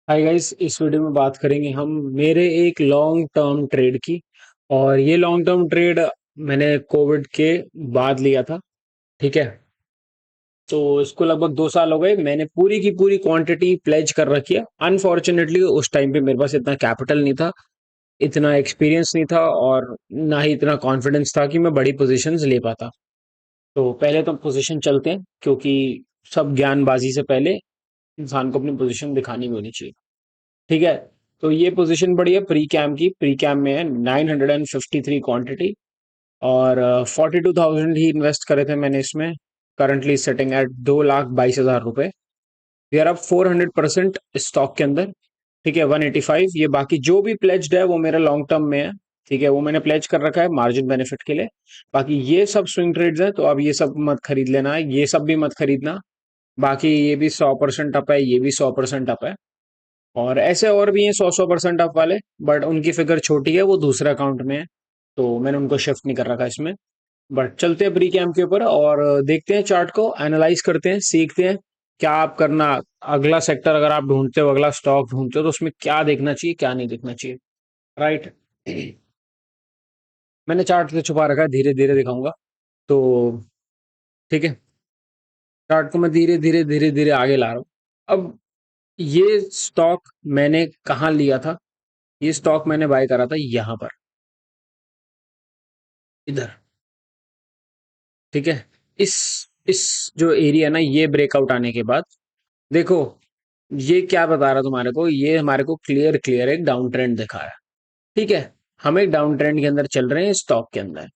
Hi guys, इस video में बात करेंगे हम मेरे एक लॉन्ग टर्म ट्रेड की। और ये लॉन्ग टर्म ट्रेड मैंने कोविड के बाद लिया था। ठीक है। तो इसको लगभग 2 साल हो गए। मैंने पूरी की पूरी क्वांटिटी प्लेज कर रखी है। अनफॉर्चुनेटली उस टाइम पे मेरे पास इतना कैपिटल नहीं था, इतना एक्सपीरियंस नहीं था और ना ही इतना कॉन्फिडेंस था कि मैं बड़ी पोजीशंस ले पाता। तो पहले तो पोजीशन चलते हैं, क्योंकि सब ज्ञानबाजी से पहले इंसान को अपनी पोजीशन दिखानी भी होनी चाहिए। ठीक है। तो ये पोजीशन पड़ी है प्री कैम की। प्री कैम में है 953 क्वांटिटी और 42,000 ही इन्वेस्ट करे थे मैंने इसमें। करंटली सेटिंग एट 2,22,000 रुपए। वी आर अब 400% स्टॉक के अंदर। ठीक है। 185 ये बाकी जो भी प्लेज्ड है वो मेरा लॉन्ग टर्म में है। ठीक है, वो मैंने प्लेज कर रखा है मार्जिन बेनिफिट के लिए। बाकी ये सब स्विंग ट्रेड्स है, तो अब ये सब मत खरीद लेना, ये सब भी मत खरीदना। बाकी ये भी 100% अप है, ये भी 100% अप है। और ऐसे और भी हैं 100% अप वाले, बट उनकी फिगर छोटी है, वो दूसरे अकाउंट में है, तो मैंने उनको शिफ्ट नहीं कर रखा इसमें। बट चलते हैं प्री कैम के ऊपर और देखते हैं, चार्ट को एनालाइज करते हैं, सीखते हैं क्या आप करना। अगला सेक्टर अगर आप ढूंढते हो, अगला स्टॉक ढूंढते हो, तो उसमें क्या देखना चाहिए, क्या नहीं देखना चाहिए। राइट। मैंने चार्ट से छुपा रखा है, धीरे धीरे दिखाऊंगा। तो ठीक है, चार्ट को मैं धीरे धीरे धीरे धीरे आगे ला रहा हूँ। अब ये स्टॉक मैंने कहाँ लिया था? ये स्टॉक मैंने बाय करा था यहाँ पर, इधर। ठीक है। इस इस जो एरिया ना, ये ब्रेकआउट आने के बाद देखो, ये क्या बता रहा तुम्हारे को, ये हमारे को क्लियर क्लियर एक डाउन ट्रेंड दिखा रहा है। ठीक है। हम एक डाउन ट्रेंड के अंदर चल रहे हैं स्टॉक के अंदर।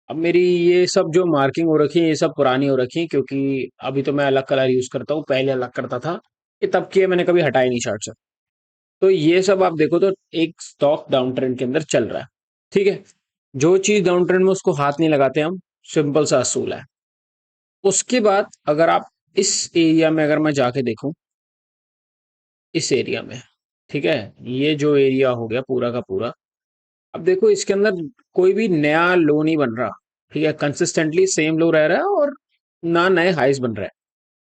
अब मेरी ये सब जो मार्किंग हो रखी है, ये सब पुरानी हो रखी है, क्योंकि अभी तो मैं अलग कलर यूज करता हूँ, पहले अलग करता था। ये तब की है, मैंने कभी हटाई नहीं चार्ट से। तो ये सब आप देखो तो एक स्टॉक डाउन ट्रेंड के अंदर चल रहा है। ठीक है। जो चीज डाउन ट्रेंड में, उसको हाथ नहीं लगाते हम। सिंपल सा असूल है। उसके बाद अगर आप इस एरिया में, अगर मैं जाके देखूं इस एरिया में, ठीक है, ये जो एरिया हो गया पूरा का पूरा, अब देखो इसके अंदर कोई भी नया लो नहीं बन रहा। ठीक है, कंसिस्टेंटली सेम लो रह रहा है और ना नए हाइस बन रहा है।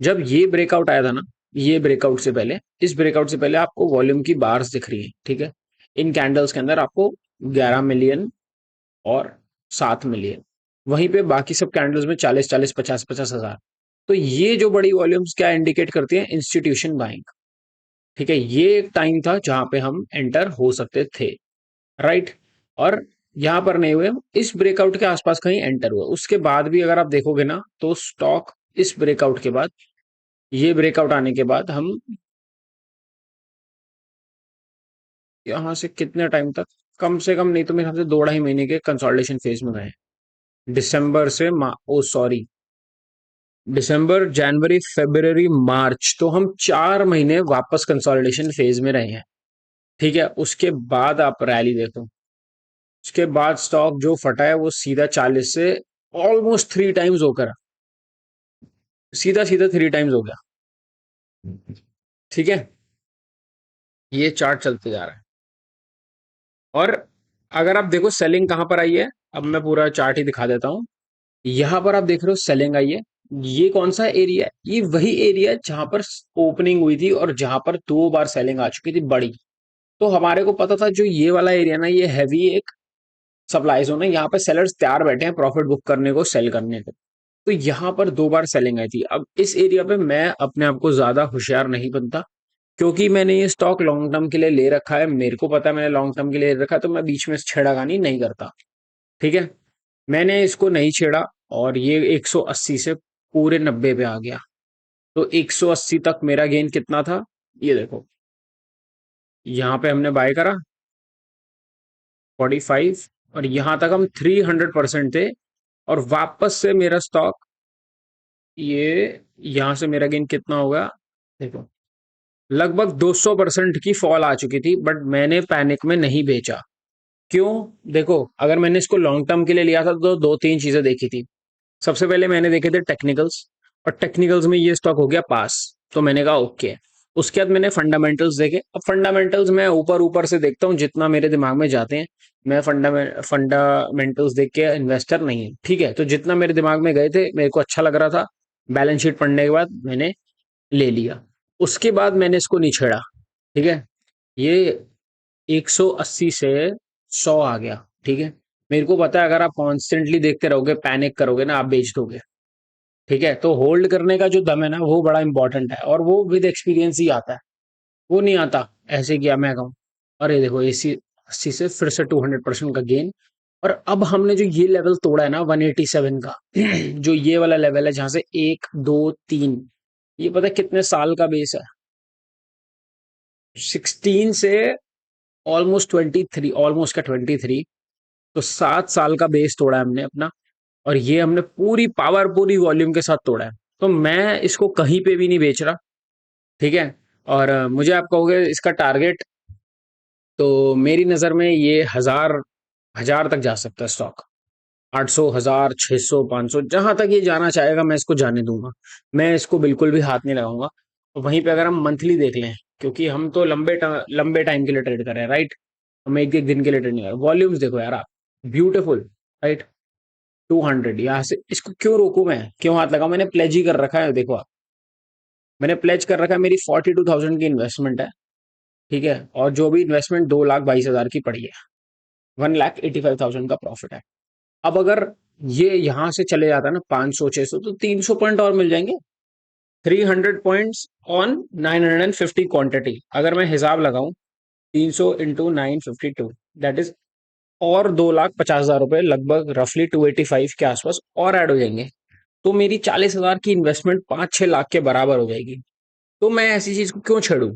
जब ये ब्रेकआउट आया था ना, ये ब्रेकआउट से पहले, इस ब्रेकआउट से पहले आपको वॉल्यूम की बार्स दिख रही है। ठीक है। इन कैंडल्स के अंदर आपको 11 मिलियन और 7 मिलियन, वहीं पे बाकी सब कैंडल्स में 40 40 50 50 हजार। तो ये जो बड़ी वॉल्यूम्स क्या इंडिकेट करती हैं? Institution buying. ठीक है, ये एक टाइम था जहां पे हम एंटर हो सकते थे। राइट। और यहां पर नहीं हुए, इस ब्रेकआउट के आसपास कहीं एंटर हुए। उसके बाद भी अगर आप देखोगे ना, तो स्टॉक इस ब्रेकआउट के बाद, ये ब्रेकआउट आने के बाद हम यहां से कितने टाइम तक, कम से कम नहीं तो मेरे ख्याल से 2 ढाई महीने के कंसोलिडेशन फेज में गए। दिसंबर से ओ सॉरी, दिसंबर जनवरी फरवरी मार्च, तो हम 4 महीने वापस कंसोलिडेशन फेज में रहे हैं। ठीक है। उसके बाद आप रैली देखो, उसके बाद स्टॉक जो फटा है वो सीधा 40 से ऑलमोस्ट 3 टाइम्स होकर, सीधा सीधा 3 टाइम्स हो गया। ठीक है। ये चार्ट चलते जा रहा है। और अगर आप देखो सेलिंग कहां पर आई है, अब मैं पूरा चार्ट ही दिखा देता हूं। यहां पर आप देख रहे हो सेलिंग आई है। ये कौन सा एरिया है? ये वही एरिया है जहां पर ओपनिंग हुई थी और जहां पर 2 बार सेलिंग आ चुकी थी बड़ी। तो हमारे को पता था जो ये वाला एरिया ना, ये हैवी एक सप्लाई जोन है, यहाँ पे सेलर्स तैयार बैठे हैं प्रॉफिट बुक करने को, सेल करने को। तो यहाँ पर 2 बार सेलिंग आई थी। अब इस एरिया पे मैं अपने आप को ज्यादा होशियार नहीं बनता, क्योंकि मैंने ये स्टॉक लॉन्ग टर्म के लिए ले रखा है। मेरे को पता है मैंने लॉन्ग टर्म के लिए ले रखा है, तो मैं बीच में छेड़ाखानी नहीं करता। ठीक है। मैंने इसको नहीं छेड़ा और ये 180 से पूरे 90 पे आ गया। तो 180 तक मेरा गेन कितना था, ये देखो। यहाँ पे हमने बाय करा 45, और यहाँ तक हम 300% थे। और वापस से मेरा स्टॉक, ये यहाँ से मेरा गेन कितना होगा देखो, लगभग 200% की फॉल आ चुकी थी, बट मैंने पैनिक में नहीं बेचा। क्यों? देखो, अगर मैंने इसको लॉन्ग टर्म के लिए लिया था तो दो तीन चीजें देखी थी। सबसे पहले मैंने देखे थे टेक्निकल्स, और टेक्निकल्स में ये स्टॉक हो गया पास, तो मैंने कहा ओके। उसके बाद मैंने फंडामेंटल्स देखे। अब फंडामेंटल्स मैं ऊपर ऊपर से देखता हूँ, जितना मेरे दिमाग में जाते हैं। मैं फंडामेंटल्स देख के इन्वेस्टर नहीं है। ठीक है। तो जितना मेरे दिमाग में गए थे, मेरे को अच्छा लग रहा था, बैलेंस शीट पढ़ने के बाद मैंने ले लिया। उसके बाद मैंने इसको नहीं छेड़ा। ठीक है, ये 180 से 100 आ गया। ठीक है, मेरे को पता है अगर आप कॉन्स्टेंटली देखते रहोगे, पैनिक करोगे ना, आप बेच दोगे। ठीक है, तो होल्ड करने का जो दम है ना, वो बड़ा इंपॉर्टेंट है, और वो विद एक्सपीरियंस ही आता है। वो नहीं आता ऐसे किया मैं कहूँ, अरे देखो एसी 80 से फिर से 200% का गेन। और अब हमने जो ये लेवल तोड़ा है ना 187 का, जो ये वाला लेवल है जहां से 1 2 3, ये पता है कितने साल का बेस है? 16 से ऑलमोस्ट 23, ऑलमोस्ट का 23। तो 7 साल का बेस तोड़ा है हमने अपना, और ये हमने पूरी पावर पूरी वॉल्यूम के साथ तोड़ा है। तो मैं इसको कहीं पे भी नहीं बेच रहा। ठीक है, और मुझे आप कहोगे इसका टारगेट, तो मेरी नजर में ये 1000 तक जा सकता है स्टॉक। 800, 1000, 600, 500, जहां तक ये जाना चाहेगा मैं इसको जाने दूंगा। मैं इसको बिल्कुल भी हाथ नहीं लगाऊंगा। तो वहीं पे अगर हम मंथली देख लें, क्योंकि हम तो लंबे टाइम के लिए ट्रेड कर रहे हैं, राइट? हम एक एक दिन के लिए ट्रेड नहीं कर रहे। वॉल्यूम्स देखो यार आप, ब्यूटीफुल, राइट? 200 यहाँ से, इसको क्यों रोकूं मैं, क्यों हाथ लगाऊं? मैंने प्लेज ही कर रखा है, देखो आप, मैंने प्लेज कर रखा है, मेरी 42,000 की इन्वेस्टमेंट है। ठीक है, और जो भी इन्वेस्टमेंट 2,22,000 की पड़ी है, 1,85,000 का प्रॉफिट है। अब अगर ये यहां से चले जाता है ना 500 600, तो 300 पॉइंट और मिल जाएंगे। 300 पॉइंट्स ऑन 950 क्वांटिटी, अगर मैं हिसाब लगाऊं, 300 × 952, दैट इज, और 2,50,000 रुपए लगभग, रफली 285 के आसपास और ऐड हो जाएंगे। तो मेरी 40,000 की इन्वेस्टमेंट 5 6 लाख के बराबर हो जाएगी। तो मैं ऐसी चीज को क्यों छेड़ूं?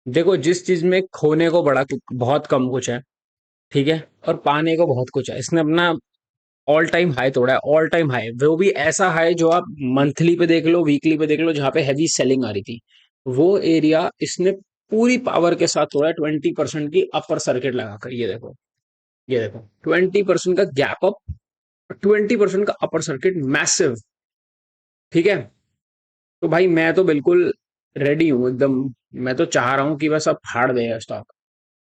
देखो, जिस चीज में खोने को बड़ा बहुत कम कुछ है, ठीक है, और पाने को बहुत कुछ है, इसने अपना ऑल टाइम हाई तोड़ा है, ऑल टाइम हाई, वो भी ऐसा हाई जो आप मंथली पे देख लो, वीकली पे देख लो, जहां पे हैवी सेलिंग आ रही थी, वो एरिया इसने पूरी पावर के साथ तोड़ा है, 20% की अपर सर्किट लगाकर। ये देखो, ये देखो, 20% का गैप अप, 20% का अपर सर्किट, मैसिव। ठीक है, तो भाई मैं तो बिल्कुल रेडी हूँ एकदम। मैं तो चाह रहा हूँ कि बस अब फाड़ देगा स्टॉक।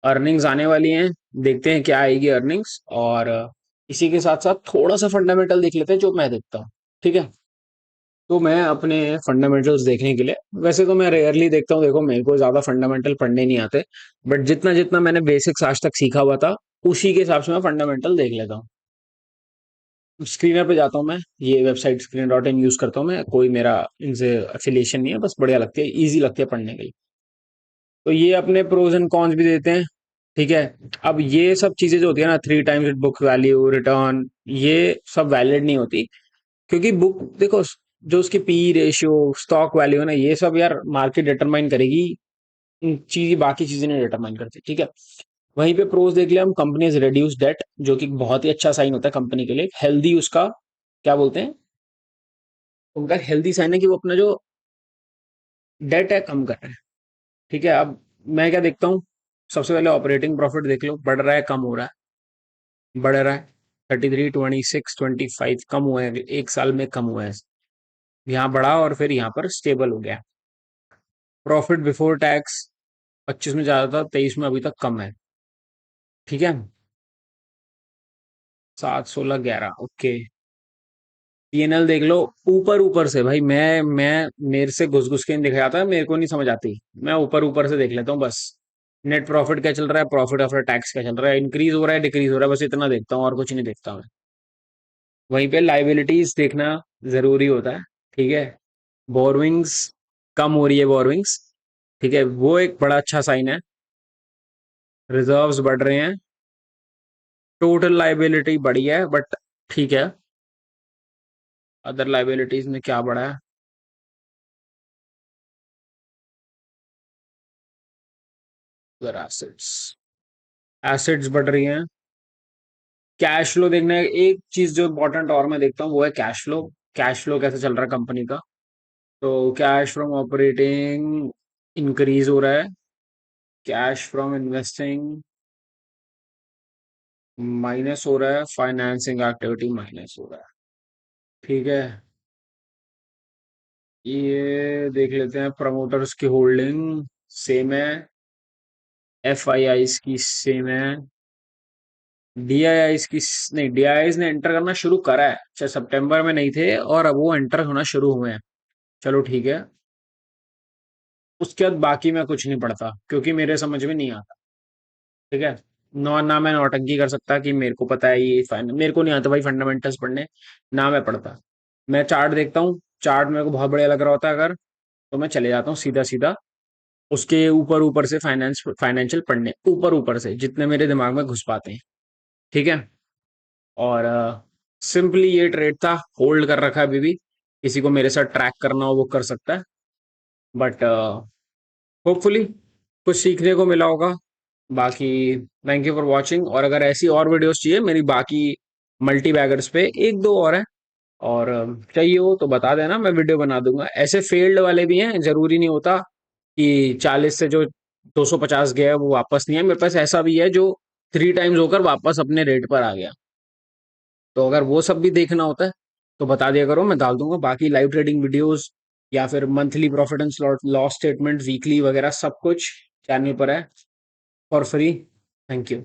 अर्निंग्स आने वाली हैं, देखते हैं क्या आएगी अर्निंग्स, और इसी के साथ साथ थोड़ा सा फंडामेंटल देख लेते हैं जो मैं देखता हूँ। ठीक है, तो मैं अपने फंडामेंटल्स देखने के लिए, वैसे तो मैं रेयरली देखता हूँ, देखो मेरे को ज्यादा फंडामेंटल पढ़ने नहीं आते, बट जितना जितना मैंने बेसिक्स आज तक सीखा हुआ था, उसी के हिसाब से मैं फंडामेंटल देख लेता हूँ। स्क्रीनर पे जाता हूँ मैं, ये वेबसाइट screen.in यूज करता हूँ मैं, कोई मेरा इनसे एफिलिएशन नहीं है, बस बढ़िया लगती है, इजी लगती है पढ़ने के लिए। तो ये अपने प्रोज एंड कॉन्स भी देते हैं। ठीक है, अब ये सब चीजें जो होती है ना, 3 टाइम्स बुक वैल्यू, रिटर्न, ये सब वैलिड नहीं होती, क्योंकि बुक देखो, जो उसकी पी रेशियो, स्टॉक वैल्यू है ना, ये सब यार मार्केट डिटरमाइन करेगी, चीज बाकी चीजें नहीं डिटरमाइन करती। ठीक है, वहीं पे प्रोज देख लिया हम, कंपनीज रिड्यूस डेट, जो कि बहुत ही अच्छा साइन होता है कंपनी के लिए, हेल्दी उसका, क्या बोलते हैं, उनका हेल्दी साइन है कि वो अपना जो डेट है कम कर रहे हैं। ठीक है, अब मैं क्या देखता हूँ, सबसे पहले ऑपरेटिंग प्रॉफिट देख लो, बढ़ रहा है कम हो रहा है? बढ़ रहा है, 33, 26, 25 कम हुआ है, एक साल में कम हुआ है, यहाँ बढ़ा और फिर यहाँ पर स्टेबल हो गया। प्रॉफिट बिफोर टैक्स 25 में ज्यादा था, 23 में अभी तक कम है। ठीक है, 7, 16, 11, ओके। पीएनएल देख लो, ऊपर ऊपर से भाई, मैं मेरे से घुस घुस के नहीं देखा जाता, मेरे को नहीं समझ आती, मैं ऊपर ऊपर से देख लेता हूँ बस। नेट प्रॉफिट क्या चल रहा है, प्रॉफिट आफ्टर टैक्स क्या चल रहा है, इंक्रीज हो रहा है, डिक्रीज हो रहा है, बस इतना देखता हूँ, और कुछ नहीं देखता मैं। वहीं पे लाइबिलिटीज देखना जरूरी होता है। ठीक है, बोरविंग्स कम हो रही है, बोरविंग्स, ठीक है, वो एक बड़ा अच्छा साइन है। रिजर्व्स बढ़ रहे हैं, टोटल लाइबिलिटी बढ़ी है, बट ठीक है। अदर लाइबिलिटीज में क्या बढ़ा है? अदर एसेट्स, एसेट्स बढ़ रही हैं। कैश फ्लो देखना है, एक चीज जो इंपॉर्टेंट और मैं देखता हूँ वो है कैश फ्लो। कैश फ्लो कैसे चल रहा है कंपनी का? तो कैश फ्रॉम ऑपरेटिंग इंक्रीज हो रहा है, कैश फ्रॉम इन्वेस्टिंग माइनस हो रहा है, फाइनेंसिंग एक्टिविटी माइनस हो रहा है। ठीक है, ये देख लेते हैं, प्रमोटर्स की होल्डिंग सेम है, एफ आई आई की सेम है, डी आई आई की नहीं, डी आई आई ने एंटर करना शुरू करा है, अच्छा सितंबर में नहीं थे और अब वो एंटर होना शुरू हुए हैं। चलो ठीक है, उसके बाद बाकी मैं कुछ नहीं पढ़ता क्योंकि मेरे समझ में नहीं आता। ठीक है। ना मैं नौटंकी कर सकता कि मेरे को पता है ये मेरे को नहीं आता भाई फंडामेंटल्स पढ़ने। ना मैं पढ़ता। मैं चार्ट देखता हूँ, चार्ट मेरे को बहुत बढ़िया लग रहा होता है अगर, तो मैं चले जाता हूँ सीधा सीधा उसके ऊपर ऊपर से फाइनेंशियल पढ़ने, ऊपर ऊपर से जितने मेरे दिमाग में घुस पाते हैं। ठीक है। और सिंपली ये ट्रेड था, होल्ड कर रखा है अभी भी। किसी को मेरे साथ ट्रैक करना हो वो कर सकता है। बट होपफुली कुछ सीखने को मिला होगा। बाकी थैंक यू फॉर वॉचिंग, और अगर ऐसी और वीडियोस चाहिए मेरी बाकी मल्टी बैगर्स पे, एक दो और है, और चाहिए हो तो बता देना, मैं वीडियो बना दूंगा। ऐसे फेल्ड वाले भी हैं, जरूरी नहीं होता कि 40 से जो 250 गया है वो वापस नहीं है। मेरे पास ऐसा भी है जो 3 टाइम्स होकर वापस अपने रेट पर आ गया। तो अगर वो सब भी देखना होता है तो बता दिया करो, मैं डाल दूंगा। बाकी लाइव ट्रेडिंग वीडियोस या फिर monthly profit and loss statement, weekly वगैरह सब कुछ चैनल पर है फॉर फ्री। Thank you.